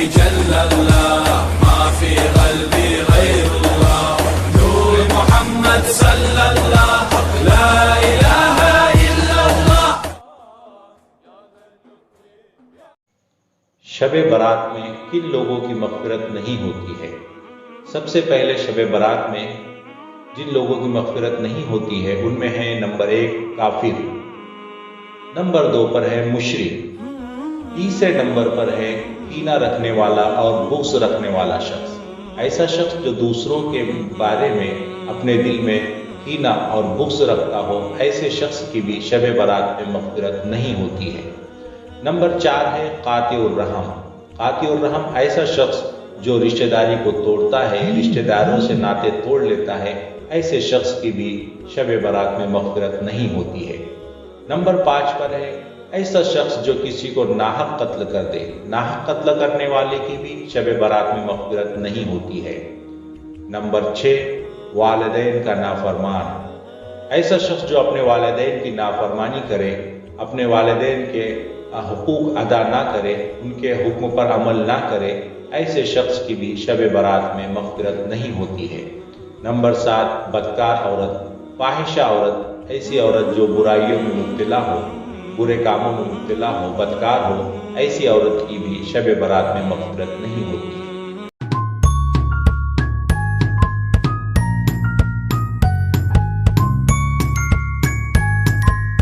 جل اللہ ما فی قلبی غیر اللہ نور محمد صلی اللہ لا الہ الا اللہ۔ شب برات میں کن لوگوں کی مغفرت نہیں ہوتی ہے؟ سب سے پہلے شب برات میں جن لوگوں کی مغفرت نہیں ہوتی ہے ان میں ہے نمبر 1 کافر، نمبر 2 پر ہے مشرک، تیسرے نمبر پر ہے کینہ رکھنے والا اور بغض رکھنے والا شخص۔ ایسا شخص جو دوسروں کے بارے میں اپنے دل میں کینہ اور بغض رکھتا ہو، ایسے شخص کی بھی شب برات میں مغفرت نہیں ہوتی ہے۔ نمبر 4 ہے قاطع الرحم۔ قاطع الرحم ایسا شخص جو رشتہ داری کو توڑتا ہے، رشتہ داروں سے ناطے توڑ لیتا ہے، ایسے شخص کی بھی شب برات میں مغفرت نہیں ہوتی ہے۔ نمبر 5 پر ہے ایسا شخص جو کسی کو ناحق قتل کر دے، ناحق قتل کرنے والے کی بھی شب برات میں مغفرت نہیں ہوتی ہے۔ نمبر 6 والدین کا نافرمان۔ ایسا شخص جو اپنے والدین کی نافرمانی کرے، اپنے والدین کے حقوق ادا نہ کرے، ان کے حکم پر عمل نہ کرے، ایسے شخص کی بھی شب برات میں مغفرت نہیں ہوتی ہے۔ نمبر 7 بدکار عورت، فاحشہ عورت، ایسی عورت جو برائیوں میں مبتلا ہو، برے کاموں میں مبتلا ہو، بدکار ہو، ایسی عورت کی بھی شب برات میں مغفرت نہیں ہوتی۔